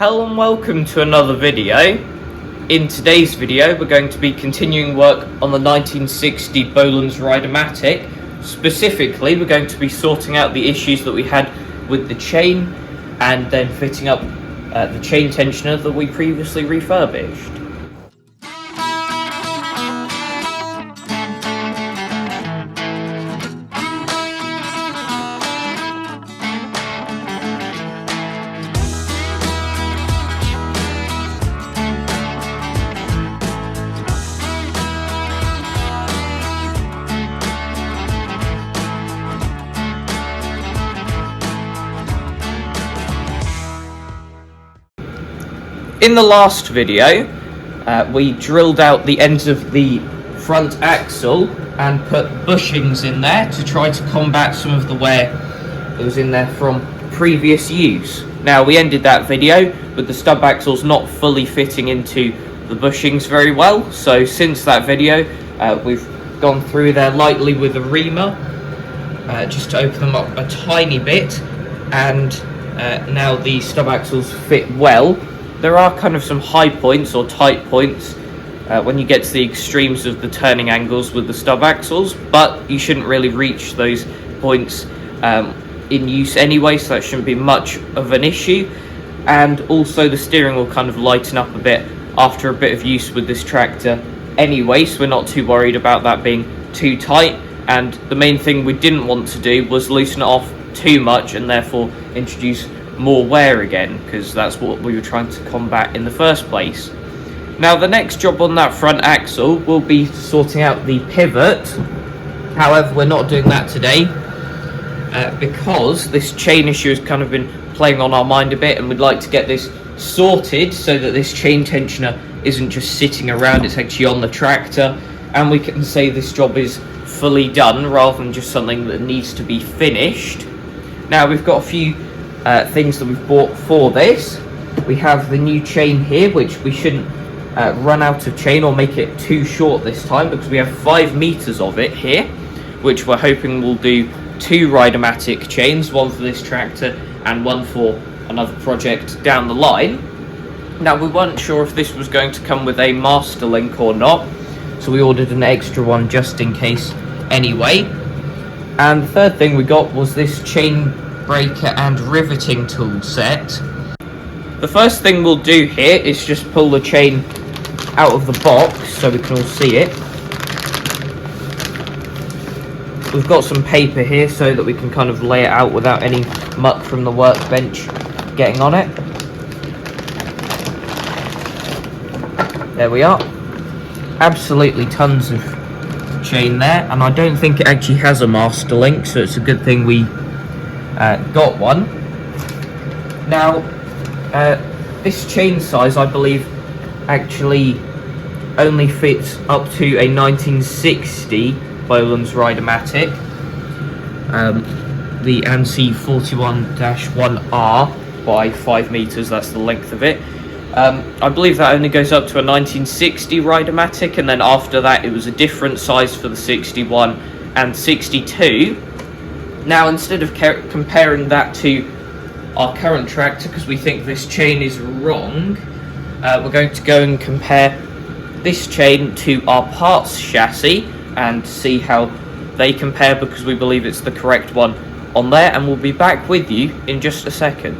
Hello and welcome to another video. In today's video we're going to be continuing work on the 1960 Bolens Ride-a-matic. Specifically we're going to be sorting out the issues that we had with the chain and then fitting up the chain tensioner that we previously refurbished. In the last video, we drilled out the ends of the front axle and put bushings in there to try to combat some of the wear that was in there from previous use. Now, we ended that video with the stub axles not fully fitting into the bushings very well, so since that video, we've gone through there lightly with a reamer just to open them up a tiny bit, and now the stub axles fit well. There are kind of some high points or tight points when you get to the extremes of the turning angles with the stub axles, but you shouldn't really reach those points in use anyway, so that shouldn't be much of an issue. And also the steering will kind of lighten up a bit after a bit of use with this tractor anyway, so we're not too worried about that being too tight. And the main thing we didn't want to do was loosen it off too much and therefore introduce more wear again, because that's what we were trying to combat in the first place. Now, the next job on that front axle will be sorting out the pivot. However, we're not doing that today because this chain issue has kind of been playing on our mind a bit, and we'd like to get this sorted so that this chain tensioner isn't just sitting around, it's actually on the tractor, and we can say this job is fully done rather than just something that needs to be finished. Now, we've got a few things that we've bought for this. We have the new chain here, which we shouldn't run out of chain or make it too short this time, because we have 5 meters of it here, which we're hoping will do 2 Rideamatic chains, one for this tractor and one for another project down the line. Now, we weren't sure if this was going to come with a master link or not, so we ordered an extra one just in case anyway. And the third thing we got was this chain breaker and riveting tool set. The first thing we'll do here is just pull the chain out of the box so we can all see it. We've got some paper here so that we can kind of lay it out without any muck from the workbench getting on it. There we are. Absolutely tons of chain there, and I don't think it actually has a master link, so it's a good thing we got one. Now, this chain size, I believe, actually only fits up to a 1960 Bolens Ride-a-matic, the ANSI 41-1R by 5 meters. That's the length of it. I believe that only goes up to a 1960 Rideamatic, and then after that it was a different size for the 61 and 62. Now, instead of comparing that to our current tractor, because we think this chain is wrong, we're going to go and compare this chain to our parts chassis and see how they compare, because we believe it's the correct one on there, and we'll be back with you in just a second.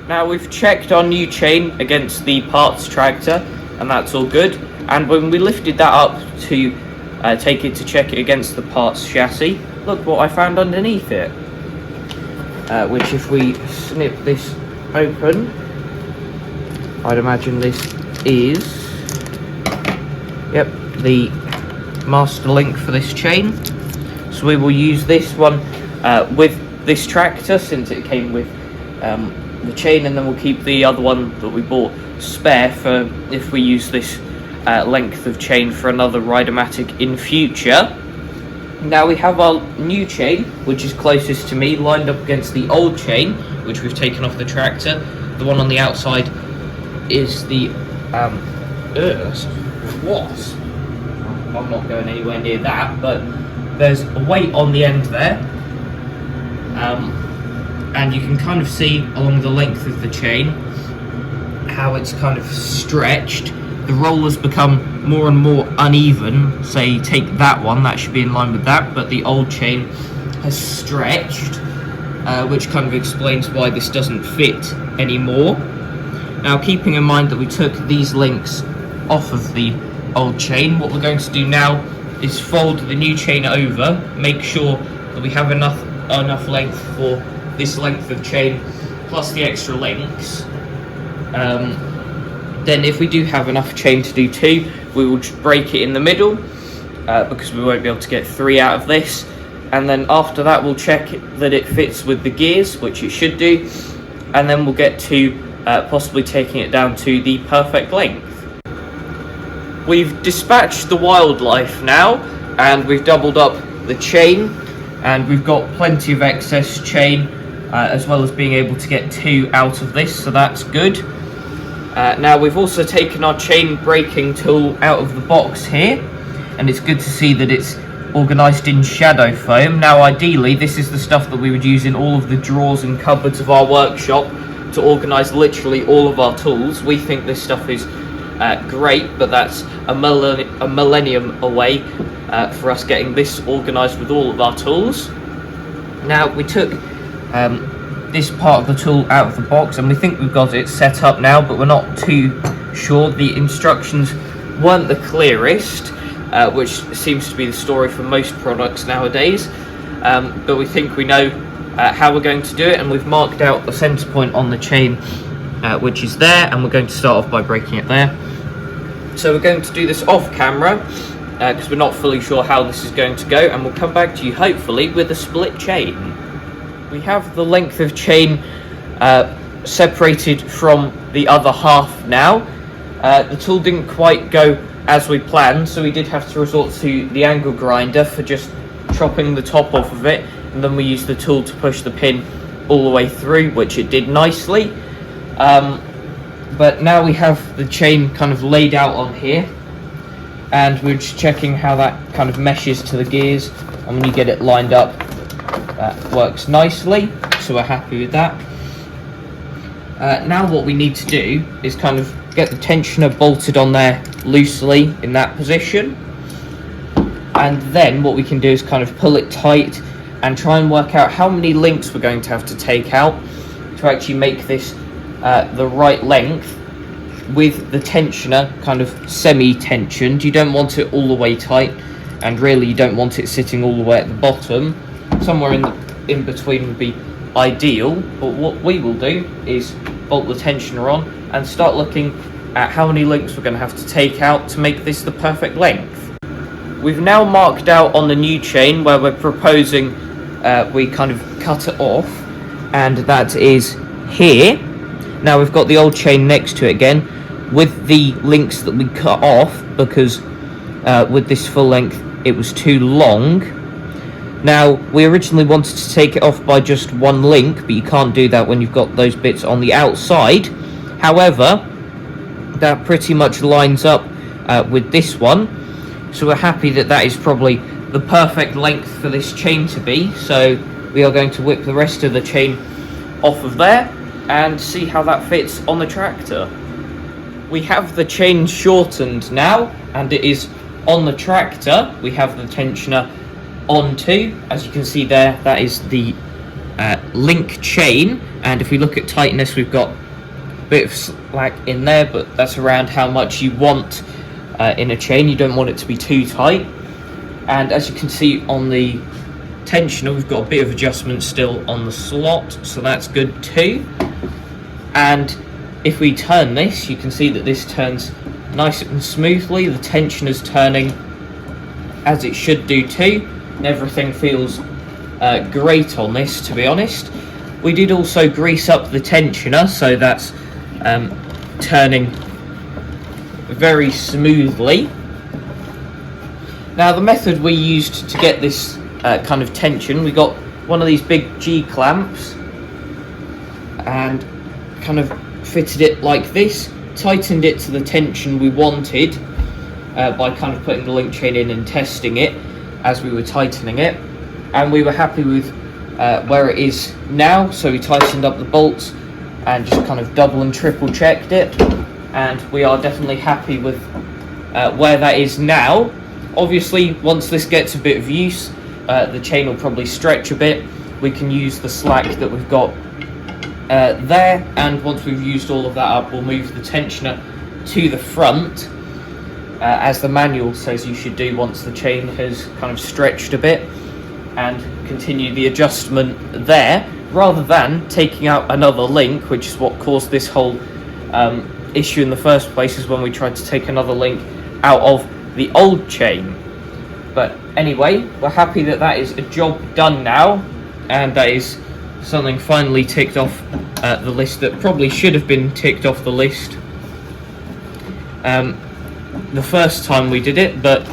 Now, we've checked our new chain against the parts tractor, and that's all good. And when we lifted that up to take it to check it against the parts chassis, look what I found underneath it. Which, if we snip this open, I'd imagine this is, yep, the master link for this chain. So we will use this one with this tractor, since it came with the chain, and then we'll keep the other one that we bought spare for if we use this length of chain for another Rideamatic in future. Now, we have our new chain, which is closest to me, lined up against the old chain, which we've taken off the tractor. The one on the outside is the wasp. I'm not going anywhere near that, but there's a weight on the end there, and you can kind of see along the length of the chain how it's kind of stretched. The rollers become more and more uneven. Say take that one, that should be in line with that, but the old chain has stretched, which kind of explains why this doesn't fit anymore. Now, keeping in mind that we took these links off of the old chain, what we're going to do now is fold the new chain over, make sure that we have enough length for this length of chain plus the extra links. Then if we do have enough chain to do 2, we will just break it in the middle, because we won't be able to get 3 out of this, and then after that we'll check that it fits with the gears, which it should do, and then we'll get to possibly taking it down to the perfect length. We've dispatched the wildlife now, and we've doubled up the chain, and we've got plenty of excess chain, as well as being able to get 2 out of this, so that's good. Now we've also taken our chain breaking tool out of the box here, and it's good to see that it's organised in shadow foam. Now ideally this is the stuff that we would use in all of the drawers and cupboards of our workshop to organise literally all of our tools. We think this stuff is great, but that's a millennium away for us getting this organised with all of our tools. Now we took this part of the tool out of the box, and we think we've got it set up now, but we're not too sure. The instructions weren't the clearest, which seems to be the story for most products nowadays, but we think we know how we're going to do it, and we've marked out the centre point on the chain, which is there, and we're going to start off by breaking it there. So we're going to do this off camera because we're not fully sure how this is going to go, and we'll come back to you hopefully with a split chain. We have the length of chain separated from the other half now. The tool didn't quite go as we planned, so we did have to resort to the angle grinder for just chopping the top off of it, and then we used the tool to push the pin all the way through, which it did nicely. But now we have the chain kind of laid out on here, and we're just checking how that kind of meshes to the gears, and when you get it lined up, that works nicely, so we're happy with that. Now what we need to do is kind of get the tensioner bolted on there loosely in that position, and then what we can do is kind of pull it tight and try and work out how many links we're going to have to take out to actually make this the right length with the tensioner kind of semi-tensioned. You don't want it all the way tight, and really you don't want it sitting all the way at the bottom. Somewhere in between would be ideal, but what we will do is bolt the tensioner on and start looking at how many links we're going to have to take out to make this the perfect length. We've now marked out on the new chain where we're proposing we kind of cut it off, and that is here. Now we've got the old chain next to it again with the links that we cut off, because with this full length it was too long. Now, we originally wanted to take it off by just 1 link, but you can't do that when you've got those bits on the outside. However, that pretty much lines up with this one, so we're happy that that is probably the perfect length for this chain to be. So we are going to whip the rest of the chain off of there and see how that fits on the tractor. We have the chain shortened now, and it is on the tractor. We have the tensioner onto, as you can see there, that is the link chain, and if we look at tightness, we've got a bit of slack in there, but that's around how much you want in a chain. You don't want it to be too tight. And as you can see on the tensioner, we've got a bit of adjustment still on the slot, so that's good too. And if we turn this, you can see that this turns nice and smoothly. The tensioner's turning as it should do too, and everything feels great on this, to be honest. We did also grease up the tensioner, so that's turning very smoothly. Now, the method we used to get this kind of tension, we got one of these big G clamps and kind of fitted it like this, tightened it to the tension we wanted by kind of putting the link chain in and testing it as we were tightening it, and we were happy with where it is now. So we tightened up the bolts and just kind of double and triple checked it, and we are definitely happy with where that is now. Obviously, once this gets a bit of use, the chain will probably stretch a bit. We can use the slack that we've got there, and once we've used all of that up, we'll move the tensioner to the front, as the manual says you should do once the chain has kind of stretched a bit, and continue the adjustment there, rather than taking out another link, which is what caused this whole issue in the first place, is when we tried to take another link out of the old chain. But anyway, we're happy that that is a job done now, and that is something finally ticked off the list that probably should have been ticked off the list the first time we did it, but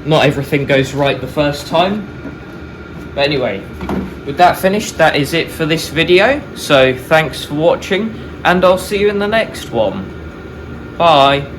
not everything goes right the first time. But anyway, with that finished, that is it for this video. So thanks for watching, and I'll see you in the next one. Bye.